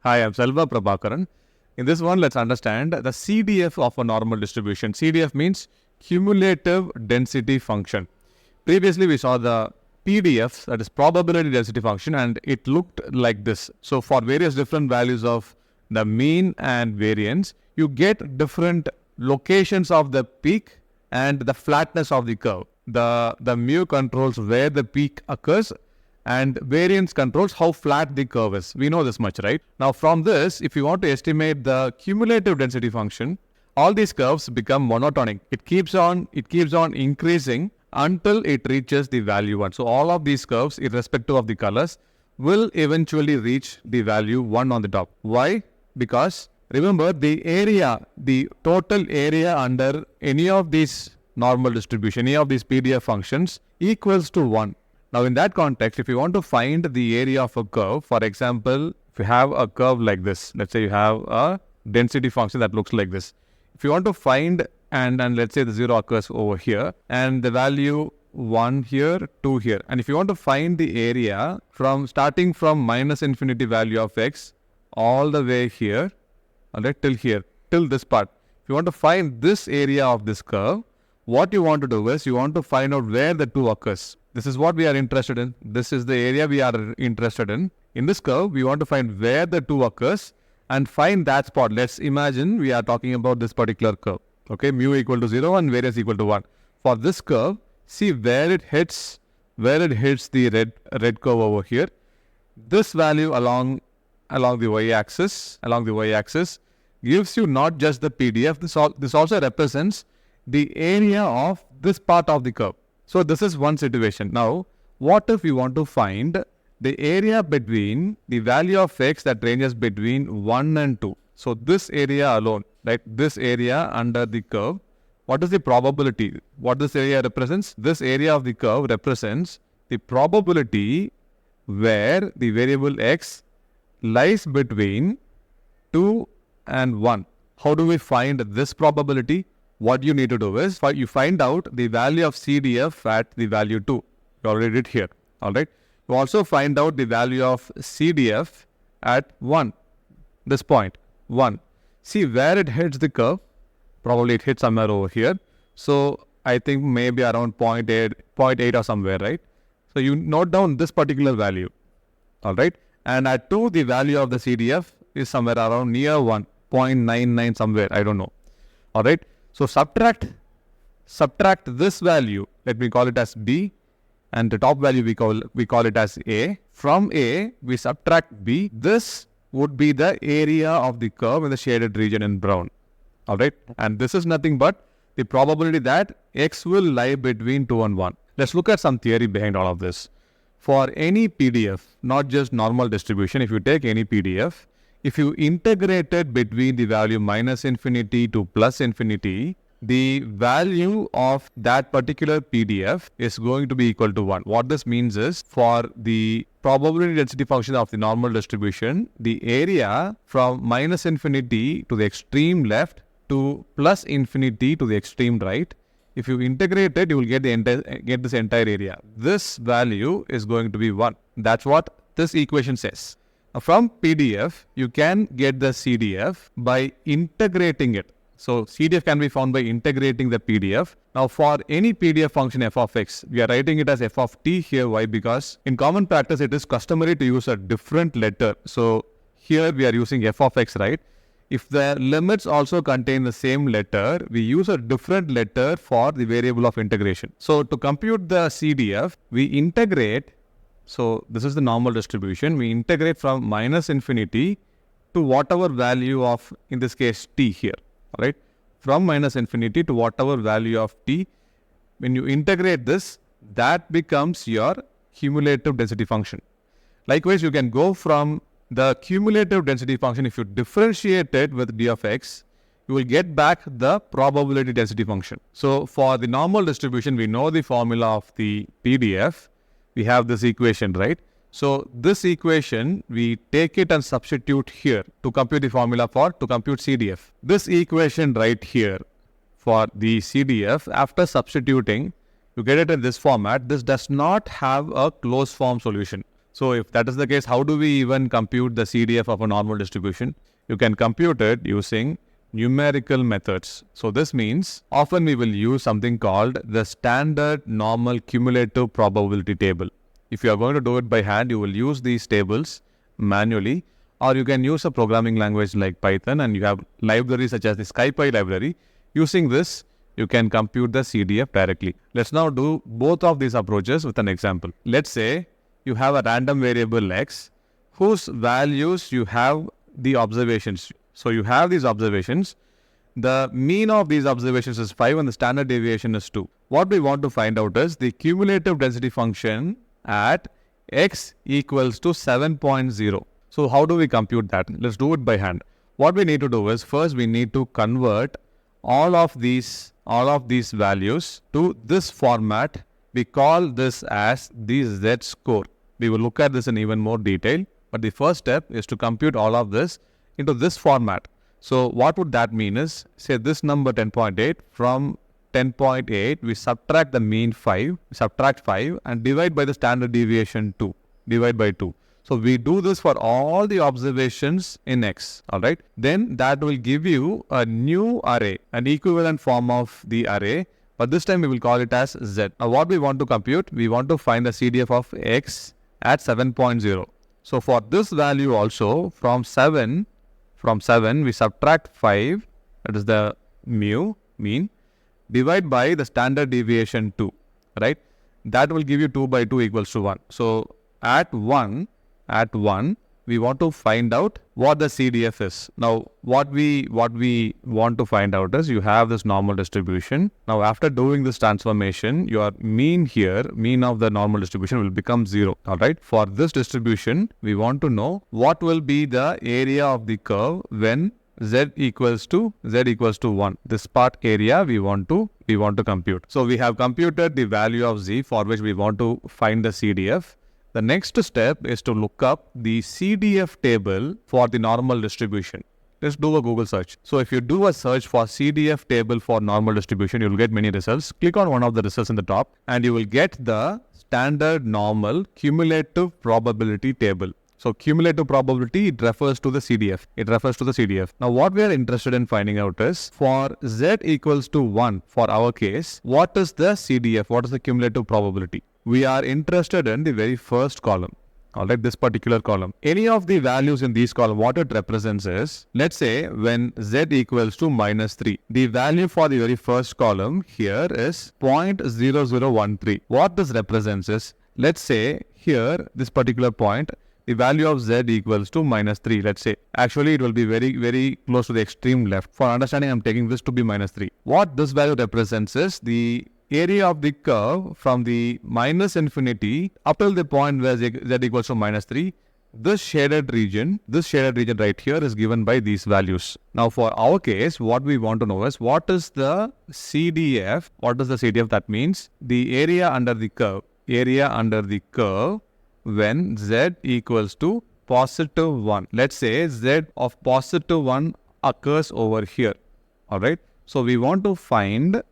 Hi, I'm Selva Prabhakaran. In this one, let's understand the CDF of a normal distribution. CDF means Cumulative Density Function. Previously, we saw the PDF, that is Probability Density Function, and it looked like this. So, for various different values of the mean and variance, you get different locations of the peak and the flatness of the curve. The mu controls where the peak occurs, and variance controls how flat the curve is. We know this much, right? Now from this, if you want to estimate the cumulative density function, all these curves become monotonic. It keeps on increasing until it reaches the value 1. So all of these curves, irrespective of the colors, will eventually reach the value 1 on the top. Why? Because remember, the total area under any of these normal distribution, any of these PDF functions equals to 1. Now, in that context, if you want to find the area of a curve, for example, if you have a curve like this, let's say you have a density function that looks like this. If you want to find, and let's say the 0 occurs over here, and the value 1 here, 2 here. And if you want to find the area starting from minus infinity value of x all the way here, alright, till here, till this part. If you want to find this area of this curve, what you want to do is you want to find out where the 2 occurs. This is what we are interested in. This is the area we are interested in. In this curve, we want to find where the 2 occurs and find that spot. Let's imagine we are talking about this particular curve. Okay, mu equal to 0 and variance equal to 1. For this curve, see where it hits the red curve over here. This value along the y-axis, gives you not just the PDF. This also represents the area of this part of the curve. So this is one situation. Now, what if we want to find the area between the value of x that ranges between 1 and 2? So this area alone, right? This area under the curve, what is the probability? What this area represents? This area of the curve represents the probability where the variable x lies between 2 and 1. How do we find this probability? What you need to do is you find out the value of CDF at the value 2. You already did here. Alright. You also find out the value of CDF at 1. This point 1. See where it hits the curve. Probably it hits somewhere over here. So I think maybe around 0.8 or somewhere, right? So you note down this particular value. Alright. And at 2, the value of the CDF is somewhere around near 1. 0.99 somewhere. I don't know. Alright. So subtract this value, let me call it as B, and the top value we call it as A. From A, we subtract B. This would be the area of the curve in the shaded region in brown. Alright, and this is nothing but the probability that x will lie between 2 and 1. Let's look at some theory behind all of this. For any PDF, not just normal distribution, if you take any PDF, if you integrate it between the value minus infinity to plus infinity, the value of that particular PDF is going to be equal to 1. What this means is, for the probability density function of the normal distribution, the area from minus infinity to the extreme left to plus infinity to the extreme right, if you integrate it, you will get this entire area. This value is going to be 1. That's what this equation says. From PDF, you can get the CDF by integrating it. So CDF can be found by integrating the PDF. Now for any PDF function f of x, we are writing it as f of t here. Why? Because in common practice, it is customary to use a different letter. So here we are using f of x, right? If the limits also contain the same letter, we use a different letter for the variable of integration. So to compute the CDF, we integrate. So this is the normal distribution. We integrate from minus infinity to whatever value of, in this case, t here, right? From minus infinity to whatever value of t. When you integrate this, that becomes your cumulative density function. Likewise, you can go from the cumulative density function. If you differentiate it with d of x, you will get back the probability density function. So for the normal distribution, we know the formula of the PDF. We have this equation, right? So this equation, we take it and substitute here to compute the formula to compute CDF. This equation right here for the CDF, after substituting, you get it in this format. This does not have a closed form solution. So if that is the case, how do we even compute the CDF of a normal distribution? You can compute it using numerical methods. So this means often we will use something called the standard normal cumulative probability table. If you are going to do it by hand, you will use these tables manually, or you can use a programming language like Python, and you have libraries such as the SciPy library. Using this, you can compute the CDF directly. Let's now do both of these approaches with an example. Let's say you have a random variable x whose values you have the observations. So you have these observations. The mean of these observations is 5 and the standard deviation is 2. What we want to find out is the cumulative density function at x equals to 7.0. So how do we compute that? Let's do it by hand. What we need to do is first we need to convert all of these values to this format. We call this as the z-score. We will look at this in even more detail, but the first step is to compute all of this into this format. So what would that mean is, say this number 10.8, from 10.8 we subtract the mean 5, subtract 5 and divide by the standard deviation 2, divide by 2. So we do this for all the observations in X, alright. Then that will give you a new array, an equivalent form of the array, but this time we will call it as Z. Now what we want to compute, we want to find the CDF of X at 7.0. So for this value also, from 7 we subtract 5, that is the mean, divide by the standard deviation 2, right? That will give you 2 by 2 equals to 1. So at 1, we want to find out what the CDF is. Now, what we want to find out is, you have this normal distribution. Now, after doing this transformation, your mean of the normal distribution will become 0. All right. For this distribution, we want to know what will be the area of the curve when z equals to 1. This part area we want to compute. So we have computed the value of z for which we want to find the CDF. The next step is to look up the CDF table for the normal distribution. Let's do a Google search. So if you do a search for CDF table for normal distribution, you will get many results. Click on one of the results in the top and you will get the standard normal cumulative probability table. So cumulative probability, it refers to the CDF. Now what we are interested in finding out is, for z equals to 1 for our case, what is the CDF? What is the cumulative probability? We are interested in the very first column. Alright, this particular column. Any of the values in these column, what it represents is, let's say when z equals to -3, the value for the very first column here is 0.0013. What this represents is, let's say here, this particular point, the value of z equals to -3, let's say. Actually, it will be very, very close to the extreme left. For understanding, I'm taking this to be -3. What this value represents is the area of the curve from the -infinity up till the point where z equals to -3. This shaded region right here is given by these values. Now for our case, what we want to know is, what is the CDF? What is the CDF? That means the area under the curve when z equals to +1. Let's say z of +1 occurs over here. Alright. So we want to find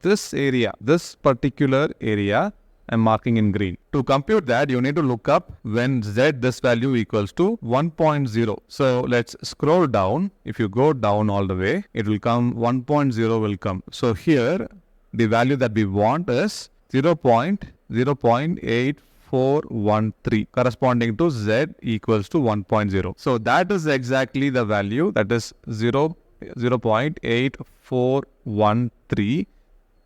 this area, this particular area I'm marking in green. To compute that, you need to look up when z, this value equals to 1.0. So let's scroll down. If you go down all the way, it will come, 1.0 will come. So here, the value that we want is 0.8413, corresponding to z equals to 1.0. So that is exactly the value, that is 0.8413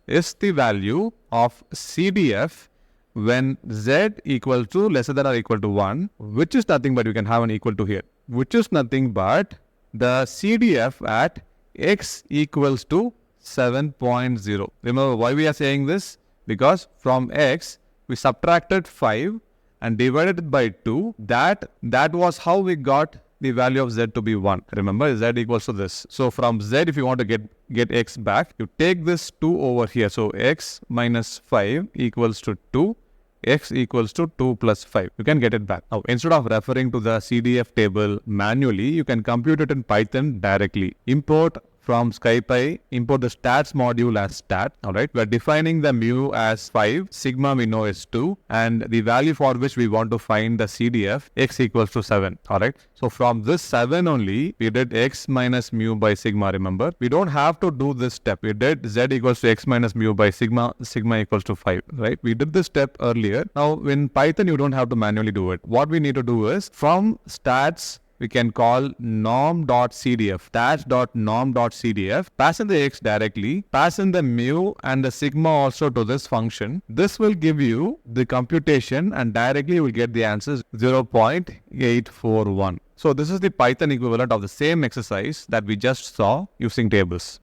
is the value of CDF when z equals to lesser than or equal to 1, which is nothing but, you can have an equal to here, which is nothing but the CDF at x equals to 7.0. Remember why we are saying this? Because from x, we subtracted 5 and divided it by 2. That was how we got the value of z to be 1. Remember, z equals to this. So from z, if you want to get x back, you take this 2 over here. So x minus 5 equals to 2. X equals to 2 plus 5. You can get it back. Now, instead of referring to the CDF table manually, you can compute it in Python directly. Import from SkyPy, import the stats module as stat. Alright, we are defining the mu as 5, sigma we know is 2, and the value for which we want to find the CDF, x equals to 7. Alright, so from this 7 only, we did x minus mu by sigma, remember. We don't have to do this step. We did z equals to x minus mu by sigma equals to 5, right? We did this step earlier. Now, in Python, you don't have to manually do it. What we need to do is, from stats, we can call norm.cdf, stats.norm.cdf, pass in the x directly, pass in the mu and the sigma also to this function. This will give you the computation and directly you will get the answers 0.841. So this is the Python equivalent of the same exercise that we just saw using tables.